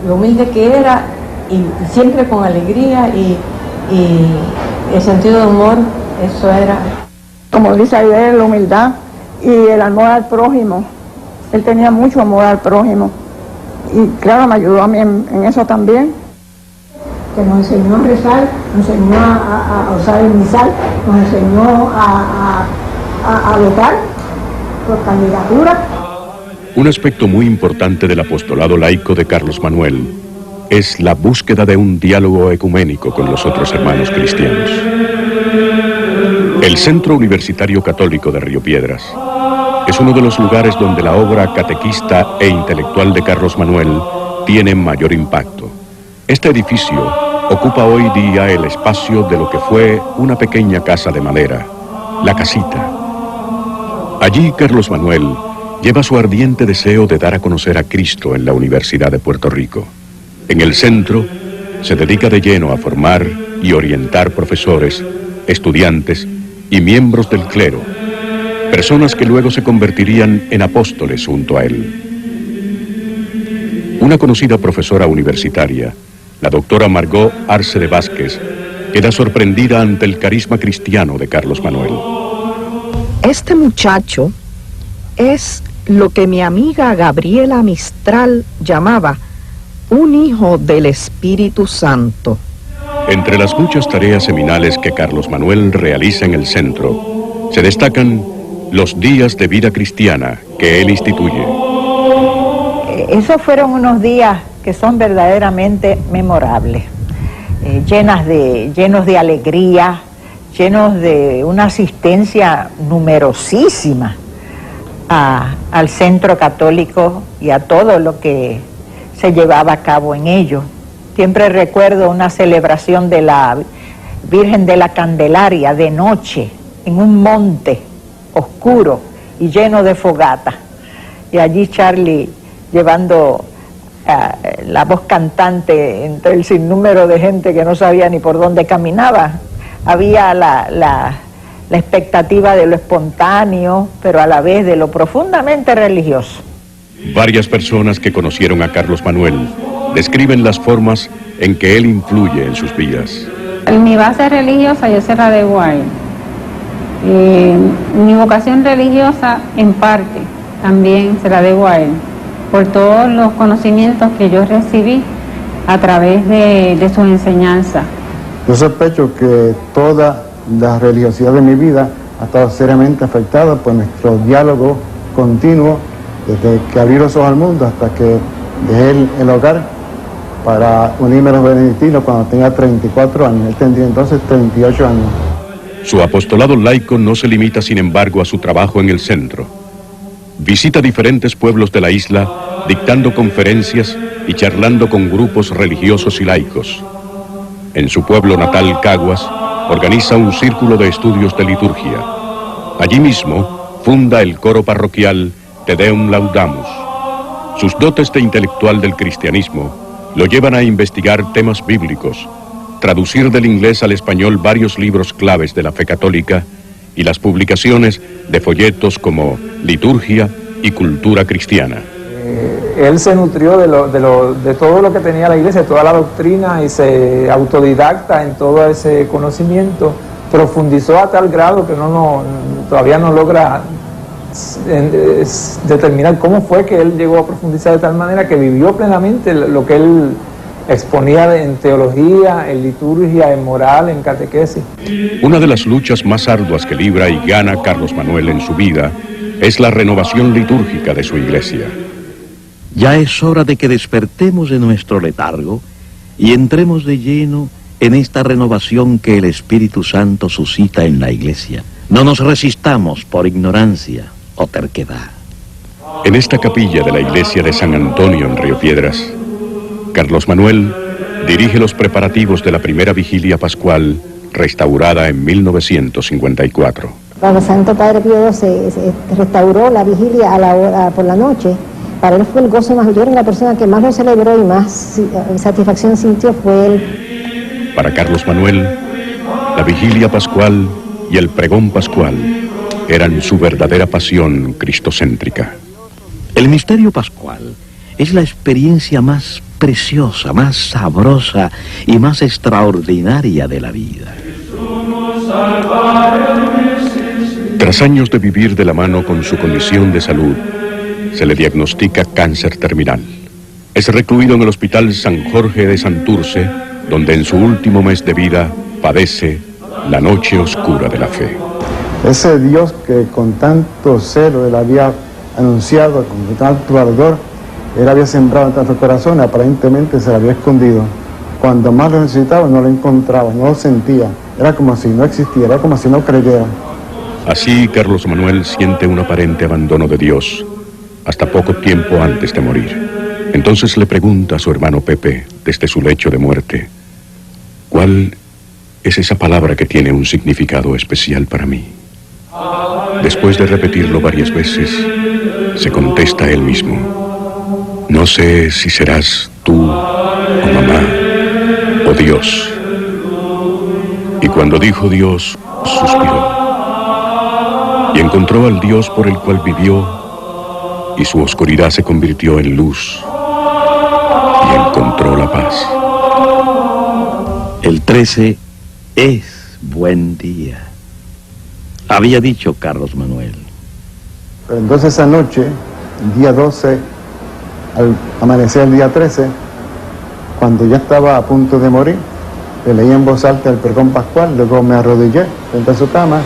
lo humilde que era, y siempre con alegría y el sentido de humor, eso era. Como dice Aide, la humildad y el amor al prójimo. Él tenía mucho amor al prójimo y claro, me ayudó a mí en eso también. Que nos enseñó a rezar, nos enseñó a usar el misal, nos enseñó a votar por candidatura. Un aspecto muy importante del apostolado laico de Carlos Manuel es la búsqueda de un diálogo ecuménico con los otros hermanos cristianos. El Centro Universitario Católico de Río Piedras es uno de los lugares donde la obra catequista e intelectual de Carlos Manuel tiene mayor impacto. Este edificio ocupa hoy día el espacio de lo que fue una pequeña casa de madera, la casita. Allí Carlos Manuel lleva su ardiente deseo de dar a conocer a Cristo en la Universidad de Puerto Rico. En el centro se dedica de lleno a formar y orientar profesores, estudiantes y miembros del clero, personas que luego se convertirían en apóstoles junto a él. Una conocida profesora universitaria, la doctora Margot Arce de Vázquez, queda sorprendida ante el carisma cristiano de Carlos Manuel. Este muchacho es lo que mi amiga Gabriela Mistral llamaba un hijo del Espíritu Santo. Entre las muchas tareas seminales que Carlos Manuel realiza en el centro, se destacan los días de vida cristiana que él instituye. Esos fueron unos días que son verdaderamente memorables, llenos de alegría, llenos de una asistencia numerosísima al centro católico y a todo lo que se llevaba a cabo en ello. Siempre recuerdo una celebración de la Virgen de la Candelaria de noche, en un monte oscuro y lleno de fogata. Y allí Charlie llevando la voz cantante entre el sinnúmero de gente que no sabía ni por dónde caminaba. Había la expectativa de lo espontáneo, pero a la vez de lo profundamente religioso. Varias personas que conocieron a Carlos Manuel describen las formas en que él influye en sus vidas. Mi base religiosa yo se la debo a él. Mi vocación religiosa en parte también se la debo a él, por todos los conocimientos que yo recibí a través de su enseñanza. Yo sospecho que toda la religiosidad de mi vida ha estado seriamente afectada por nuestro diálogo continuo desde que abrí los ojos al mundo hasta que dejé el hogar para unirme a los benedictinos cuando tenga 34 años. Él tendría entonces 38 años. Su apostolado laico no se limita, sin embargo, a su trabajo en el centro. Visita diferentes pueblos de la isla, dictando conferencias y charlando con grupos religiosos y laicos. En su pueblo natal, Caguas, organiza un círculo de estudios de liturgia. Allí mismo funda el coro parroquial Te Deum Laudamus. Sus dotes de intelectual del cristianismo lo llevan a investigar temas bíblicos, traducir del inglés al español varios libros claves de la fe católica y las publicaciones de folletos como Liturgia y Cultura Cristiana. Él se nutrió de todo lo que tenía la iglesia, de toda la doctrina, y se autodidacta en todo ese conocimiento, profundizó a tal grado que todavía no logra determinar cómo fue que él llegó a profundizar de tal manera que vivió plenamente lo que él exponía en teología, en liturgia, en moral, en catequesis. Una de las luchas más arduas que libra y gana Carlos Manuel en su vida es la renovación litúrgica de su iglesia. Ya es hora de que despertemos de nuestro letargo y entremos de lleno en esta renovación que el Espíritu Santo suscita en la iglesia. No nos resistamos por ignorancia o terquedad. En esta capilla de la iglesia de San Antonio en Río Piedras, Carlos Manuel dirige los preparativos de la primera vigilia pascual restaurada en 1954. Cuando Santo Padre Pío se restauró la vigilia por la noche, para él fue el gozo más mayor, la persona que más lo celebró y más satisfacción sintió fue él. Para Carlos Manuel, la vigilia pascual y el pregón pascual eran su verdadera pasión cristocéntrica. El misterio pascual es la experiencia más preciosa, más sabrosa y más extraordinaria de la vida. Tras años de vivir de la mano con su condición de salud, se le diagnostica cáncer terminal. Es recluido en el Hospital San Jorge de Santurce, donde en su último mes de vida padece la noche oscura de la fe. Ese Dios que con tanto celo él había anunciado, con tanto ardor, él había sembrado en tantos corazones, aparentemente se lo había escondido. Cuando más lo necesitaba no lo encontraba, no lo sentía. Era como si no existiera, era como si no creyera. Así Carlos Manuel siente un aparente abandono de Dios, hasta poco tiempo antes de morir. Entonces le pregunta a su hermano Pepe, desde su lecho de muerte, ¿cuál es esa palabra que tiene un significado especial para mí? Después de repetirlo varias veces, se contesta él mismo, no sé si serás tú, o mamá, o Dios. Y cuando dijo Dios, suspiró. Y encontró al Dios por el cual vivió, y su oscuridad se convirtió en luz, y encontró la paz. El 13 es buen día, había dicho Carlos Manuel. Pero entonces esa noche, el día 12, al amanecer el día 13, cuando ya estaba a punto de morir, le leí en voz alta el pregón pascual, luego me arrodillé frente a su cama,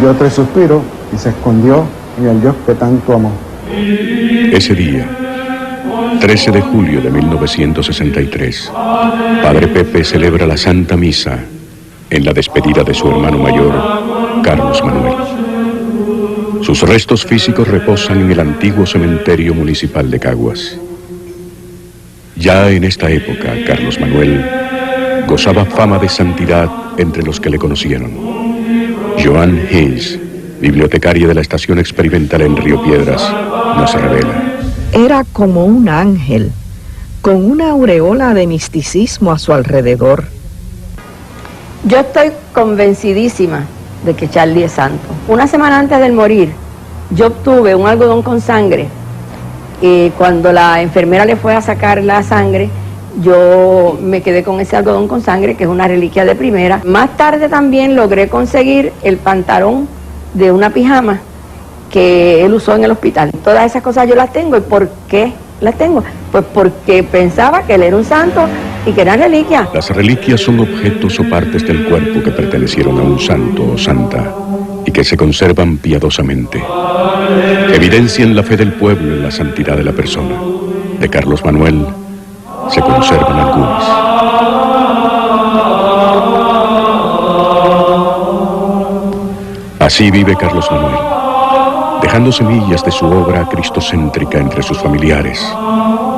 dio 3 suspiros y se escondió en el Dios que tanto amó. Ese día, 13 de julio de 1963, Padre Pepe celebra la Santa Misa en la despedida de su hermano mayor, Carlos Manuel. Sus restos físicos reposan en el antiguo cementerio municipal de Caguas. Ya en esta época, Carlos Manuel gozaba fama de santidad entre los que le conocieron. Joan Hayes, bibliotecaria de la Estación Experimental en Río Piedras, nos revela. Era como un ángel, con una aureola de misticismo a su alrededor. Yo estoy convencidísima de que Charlie es santo. Una semana antes de morir, yo obtuve un algodón con sangre y cuando la enfermera le fue a sacar la sangre, yo me quedé con ese algodón con sangre, que es una reliquia de primera. Más tarde también logré conseguir el pantalón de una pijama que él usó en el hospital. Todas esas cosas yo las tengo. ¿Y por qué las tengo? Pues porque pensaba que él era un santo y que eran reliquias. Las reliquias son objetos o partes del cuerpo que pertenecieron a un santo o santa y que se conservan piadosamente. Evidencian la fe del pueblo en la santidad de la persona. De Carlos Manuel se conservan algunas. Así vive Carlos Manuel, dejando semillas de su obra cristocéntrica entre sus familiares,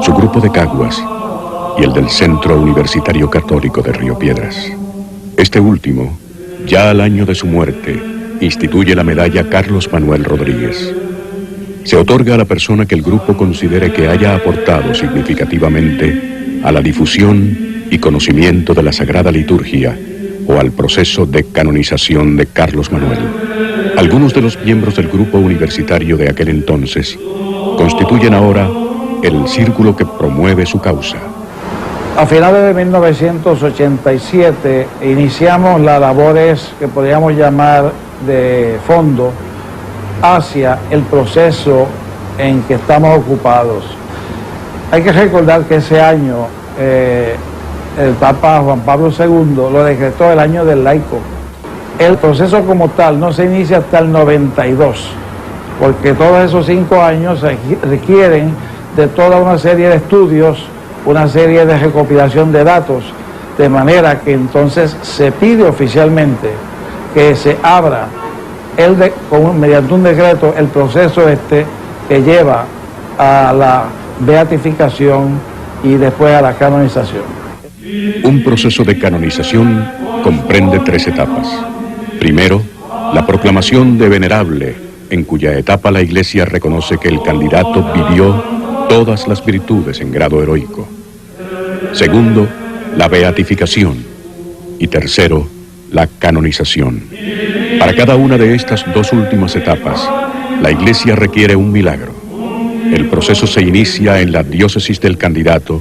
su grupo de Caguas y el del Centro Universitario Católico de Río Piedras. Este último, ya al año de su muerte, instituye la medalla Carlos Manuel Rodríguez. Se otorga a la persona que el grupo considere que haya aportado significativamente a la difusión y conocimiento de la Sagrada Liturgia o al proceso de canonización de Carlos Manuel. Algunos de los miembros del grupo universitario de aquel entonces constituyen ahora el círculo que promueve su causa. A finales de 1987 iniciamos las labores que podríamos llamar de fondo hacia el proceso en que estamos ocupados. Hay que recordar que ese año el Papa Juan Pablo II lo decretó el año del laico. El proceso como tal no se inicia hasta el 92, porque todos esos 5 años requieren de toda una serie de estudios, una serie de recopilación de datos, de manera que entonces se pide oficialmente que se abra mediante un decreto el proceso que lleva a la beatificación y después a la canonización. Un proceso de canonización comprende 3 etapas. Primero, la proclamación de venerable, en cuya etapa la Iglesia reconoce que el candidato vivió todas las virtudes en grado heroico. Segundo, la beatificación. Y tercero, la canonización. Para cada una de estas 2 últimas etapas, la Iglesia requiere un milagro. El proceso se inicia en la diócesis del candidato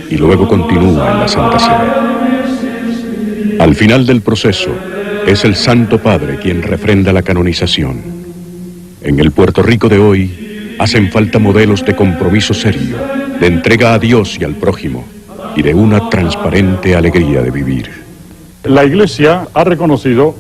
y luego continúa en la Santa Sede. Al final del proceso, es el Santo Padre quien refrenda la canonización. En el Puerto Rico de hoy, hacen falta modelos de compromiso serio, de entrega a Dios y al prójimo, y de una transparente alegría de vivir. La Iglesia ha reconocido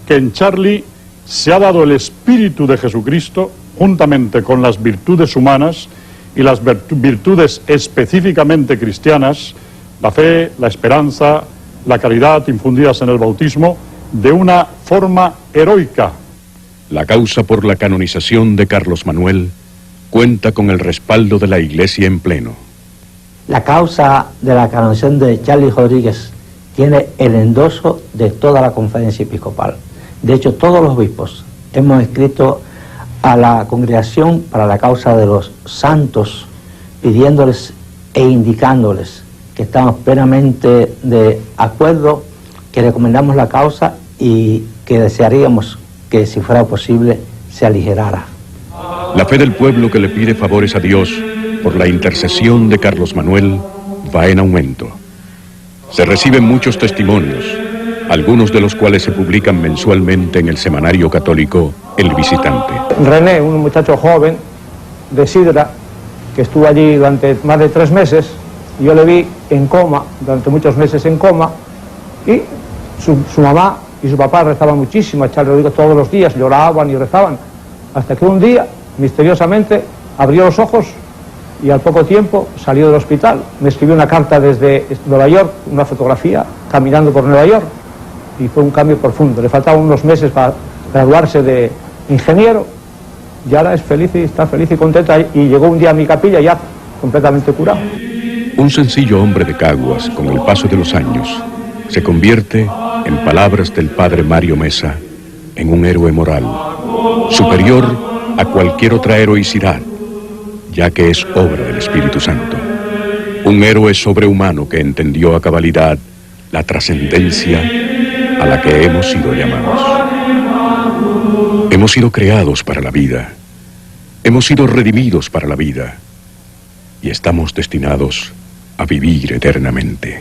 que en Charlie se ha dado el espíritu de Jesucristo juntamente con las virtudes humanas y las virtudes específicamente cristianas, la fe, la esperanza, la caridad infundidas en el bautismo, de una forma heroica. La causa por la canonización de Carlos Manuel cuenta con el respaldo de la Iglesia en pleno. La causa de la canonización de Charlie Rodríguez tiene el endoso de toda la Conferencia Episcopal. De hecho, todos los obispos hemos escrito a la Congregación para la Causa de los Santos, pidiéndoles e indicándoles que estamos plenamente de acuerdo, que recomendamos la causa y que desearíamos que, si fuera posible, se aligerara. La fe del pueblo que le pide favores a Dios por la intercesión de Carlos Manuel va en aumento. Se reciben muchos testimonios, algunos de los cuales se publican mensualmente en el semanario católico El Visitante. René, un muchacho joven de Sidra, que estuvo allí durante más de 3 meses, y yo le vi en coma, durante muchos meses en coma, y su mamá y su papá rezaban muchísimo a Charlie Rodríguez todos los días, lloraban y rezaban, hasta que un día, misteriosamente, abrió los ojos y al poco tiempo salió del hospital. Me escribió una carta desde Nueva York, una fotografía, caminando por Nueva York, y fue un cambio profundo. Le faltaban unos meses para graduarse de ingeniero, y ahora es feliz y está feliz y contenta, y llegó un día a mi capilla ya completamente curado. Un sencillo hombre de Caguas, con el paso de los años, se convierte, en palabras del padre Mario Mesa, en un héroe moral, superior a cualquier otra heroicidad, ya que es obra del Espíritu Santo. Un héroe sobrehumano que entendió a cabalidad la trascendencia a la que hemos sido llamados. Hemos sido creados para la vida, hemos sido redimidos para la vida, y estamos destinados a vivir eternamente.